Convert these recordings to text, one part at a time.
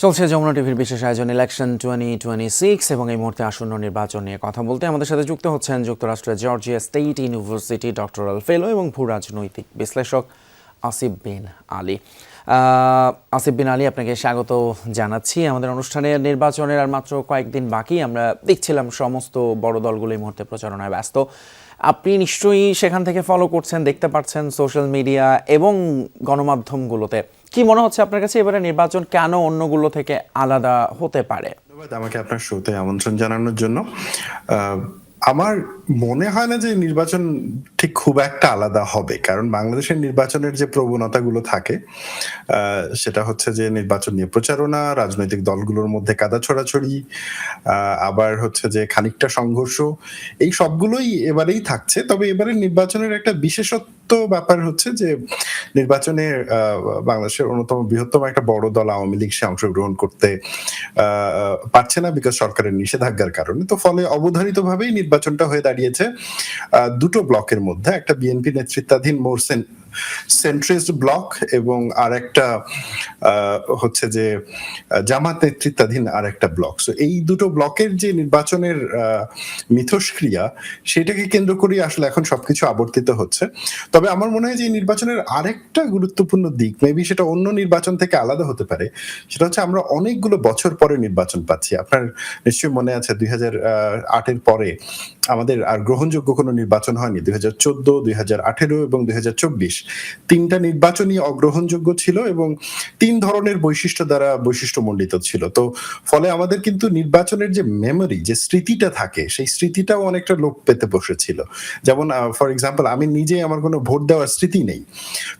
চলছে যমুনা টিভির বিশেষ আয়োজন ইলেকশন 2026 এবং এই মুহূর্তে আসন্ন নির্বাচন নিয়ে কথা বলতে আমাদের সাথে যুক্ত হচ্ছেন যুক্তরাষ্ট্রের জর্জিয়া স্টেট ইউনিভার্সিটি ডক্টরাল ফেলো এবং ভূরাজনৈতিক বিশ্লেষক আসিফ বিন আলী। আসিফ বিন আলী, আপনাকে স্বাগত জানাচ্ছি আমাদের অনুষ্ঠানে। নির্বাচনের আর মাত্র কয়েকদিন বাকি, আমরা দেখছিলাম সমস্ত বড় দলগুলো এই মুহূর্তে প্রচারণায় ব্যস্ত। আপনি নিশ্চয়ই সেখান থেকে ফলো করছেন, দেখতে পাচ্ছেন সোশ্যাল মিডিয়া এবং গণমাধ্যমগুলোতে। কি মনে হচ্ছে আপনার কাছে এবারে নির্বাচন কেন অন্যগুলো থেকে আলাদা হতে পারে? ধন্যবাদ আমাকে আপনার শোতে আমন্ত্রণ জানানোর জন্য। আমার মনে হয় না যে নির্বাচন ঠিক খুব একটা আলাদা হবে, কারণ বাংলাদেশের নির্বাচনের যে প্রবণতাগুলো থাকে সেটা হচ্ছে যে নির্বাচন নিয়ে প্রচারণা, রাজনৈতিক দলগুলোর মধ্যে কাদা ছড়াছড়ি, আবার হচ্ছে যে খানিকটা সংঘর্ষ, এই সবগুলোই এবারেই থাকছে। তবে এবারের নির্বাচনের একটা বিশেষত্ব ব্যাপার হচ্ছে যে নির্বাচনে বাংলাদেশের অন্যতম বৃহত্তম একটা বড় দল আওয়ামী লীগ সে অংশগ্রহণ করতে পারছে না বিকজ সরকারের নিষেধাজ্ঞার কারণে। তো ফলে অবধারিতভাবেই নির্বাচনটা হয়ে দাঁড়িয়েছে দুটো ব্লকের মধ্যে, একটা বিএনপি নেতৃত্বাধীন মোর সেন্ট্রিস্ট ব্লক এবং আর একটা হচ্ছে যে জামাত নেতৃত্বাধীন আর একটা ব্লক। সো এই দুটো ব্লকের যে নির্বাচনের মিথস্ক্রিয়া, সেটাকে কেন্দ্র করে আসলে এখন সবকিছু আবর্তিত হচ্ছে। তবে আমার মনে হয় যে এই নির্বাচনের আরেকটা গুরুত্বপূর্ণ দিক, মেবি সেটা অন্য নির্বাচন থেকে আলাদা হতে পারে, সেটা হচ্ছে আমরা অনেকগুলো বছর পরে নির্বাচন পাচ্ছি। আপনার নিশ্চয়ই মনে আছে 2008-এর পরে আমাদের আর গ্রহণযোগ্য কোনো নির্বাচন হয়নি। 2014, 2018 এবং 2024 তিনটা নির্বাচনই অগ্রহণযোগ্য ছিল এবং তিন ধরনের বৈশিষ্ট্য দ্বারা বৈশিষ্ট্যমণ্ডিত ছিল। তো ফলে আমাদের কিন্তু নির্বাচনের যে মেমোরি, যে স্মৃতিটা থাকে, সেই স্মৃতিটাও অনেকটা লোপ পেতে বসেছিল। যেমন ফর এক্সাম্পল, আমি নিজে আমার কোনো ভোট দেওয়ার স্মৃতি নেই।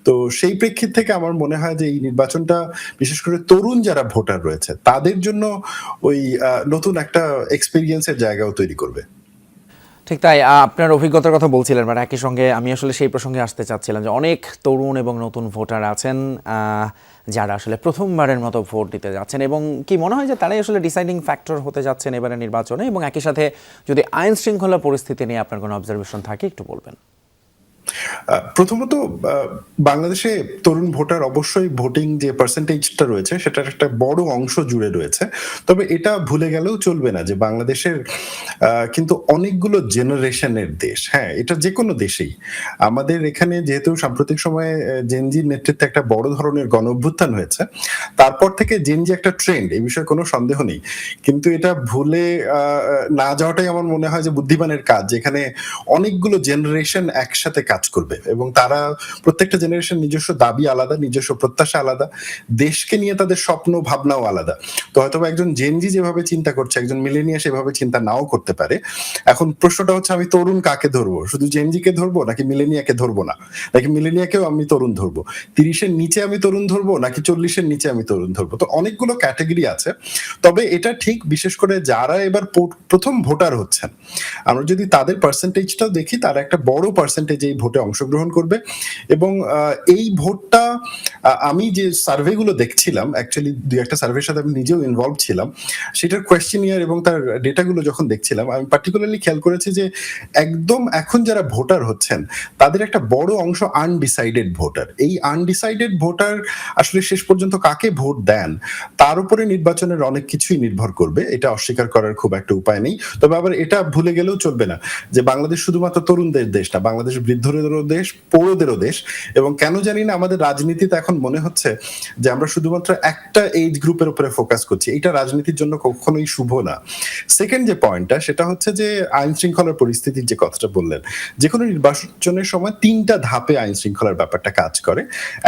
তো সেই প্রেক্ষিত থেকে আমার মনে হয় যে এই নির্বাচনটা বিশেষ করে তরুণ যারা ভোটার রয়েছে তাদের জন্য ওই নতুন একটা এক্সপেরিয়েন্সের জায়গাও তৈরি করবে। ঠিক তাই, আপনার অভিজ্ঞতার কথা বলছিলেন, মানে একই সঙ্গে আমি আসলে সেই প্রসঙ্গে আসতে চাচ্ছিলাম যে অনেক তরুণ এবং নতুন ভোটার আছেন যারা আসলে প্রথমবারের মতো ভোট দিতে যাচ্ছেন, এবং কি মনে হয় যে তারাই আসলে ডিসাইডিং ফ্যাক্টর হতে যাচ্ছেন এবারে নির্বাচনে। এবং একই সাথে যদি আইন শৃঙ্খলা পরিস্থিতি নিয়ে আপনার কোনো অবজারভেশন থাকে একটু বলবেন। প্রথমত বাংলাদেশে তরুণ ভোটার অবশ্যই ভোটিং যে পার্সেন্টেজটা রয়েছে সেটার একটা বড় অংশ জুড়ে রয়েছে। তবে এটা ভুলে গেলেও চলবে না যে বাংলাদেশের কিন্তু অনেকগুলো জেনারেশনের দেশ। হ্যাঁ, এটা যে কোনো দেশেই। আমাদের এখানে যেহেতু সাম্প্রতিক সময়ে জেনজির নেতৃত্বে একটা বড় ধরনের গণ অভ্যুত্থান হয়েছে, তারপর থেকে জেনজি একটা ট্রেন্ড, এই বিষয়ে কোনো সন্দেহ নেই। কিন্তু এটা ভুলে না যাওয়াটাই আমার মনে হয় যে বুদ্ধিমানের কাজ, যেখানে অনেকগুলো জেনারেশন একসাথে কাজ করবে এবং তারা প্রত্যেকটা জেনারেশন নিজস্ব দাবি আলাদা, নিজস্ব প্রত্যাশা আলাদা, দেশকে নিয়ে তাদের স্বপ্ন ভাবনাও আলাদা। তো হয়তো একজন জেনজি যেভাবে চিন্তা করছে একজন মিলেনিয়া সেভাবে চিন্তা নাও করতে পারে। এখন প্রশ্নটা হচ্ছে আমি তরুণ কাকে ধরবো? শুধু জেনজিকে ধরবো নাকি মিলেনিয়াকে ধরবো না? নাকি মিলেনিয়াকেও আমি তরুণ ধরবো? 30-এর নিচে আমি তরুণ ধরবো নাকি 40-এর নিচে আমি তরুণ ধরবো? তো অনেকগুলো ক্যাটাগরি আছে। তবে এটা ঠিক, বিশেষ করে যারা এবার প্রথম ভোটার হচ্ছেন, আমরা যদি তাদের পার্সেন্টেজটাও দেখি, তারা একটা বড় পার্সেন্টেজ এই ভোটে অংশগ্রহণ করবে। এবং এই ভোটটা আমি যে সার্ভেগুলো দেখছিলাম, অ্যাকচুয়ালি দুই একটা সার্ভের সাথে আমি নিজেও ইনভলভ ছিলাম, সেটার কোয়েশ্চেনিয়ার এবং তার ডেটাগুলো যখন দেখছিলাম, আমি পার্টিকুলারলি খেয়াল করেছি যে একদম এখন যারা ভোটার হচ্ছেন তাদের একটা বড় অংশ আনডিসাইডেড ভোটার। এই আনডিসাইডেড ভোটার আসলে শেষ পর্যন্ত কাকে ভোট দেন তার উপরে নির্বাচনের অনেক কিছুই নির্ভর করবে, এটা অস্বীকার করার খুব একটা উপায় নেই। তবে আবার এটা ভুলে গেলেও চলবে না যে বাংলাদেশ শুধুমাত্র তরুণদের দেশ না, বাংলাদেশ বৃদ্ধদেরও দেশ, পৌরদেরও দেশ। এবং কেন জানি না আমাদের রাজনীতিতে এখন মনে হচ্ছে যে আমরা শুধুমাত্র একটা এজ গ্রুপের উপরে ফোকাস করছি, এটা রাজনীতির জন্য কখনোই শুভ না। সেকেন্ড যে পয়েন্টটা, সেটা হচ্ছে যে আইন শৃঙ্খলার পরিস্থিতির যে কথাটা বললেন, যে কোনো নির্বাচনের সময় তিনটা ধাপে আইন শৃঙ্খলার ব্যাপারটা কাজ করে।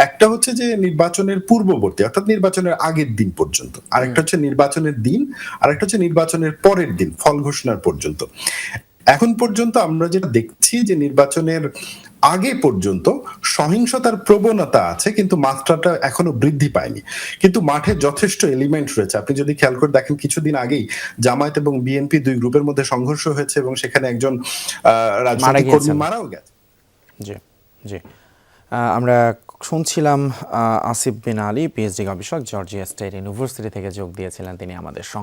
একটা হচ্ছে যে নির্বাচনের পূর্ববর্তী, অর্থাৎ নির্বাচনের আগের দিন পর্যন্ত, আরেকটা হচ্ছে নির্বাচনের দিন, আরেকটা হচ্ছে নির্বাচনের পরের দিন ফল ঘোষণার পর্যন্ত। এখন পর্যন্ত আমরা যেটা দেখছি যে নির্বাচনের আগে পর্যন্ত সহিংসতার প্রবণতা আছে, কিন্তু মাত্রাটা এখনো বৃদ্ধি পায়নি। কিন্তু মাঠে যথেষ্ট এলিমেন্ট রয়েছে। আপনি যদি খেয়াল করে দেখেন, কিছুদিন আগেই জামায়াত এবং বিএনপি দুই গ্রুপের মধ্যে সংঘর্ষ হয়েছে এবং সেখানে একজন রাজনৈতিক কর্মী মারাও গেছে। জি, জি। আমরা শুনছিলাম আসিফ বিন আলী, পিএইচডি গবেষক, জর্জিয়া স্টেট ইউনিভার্সিটি থেকে যোগ দিয়েছিলেন তিনি আমাদের সঙ্গে।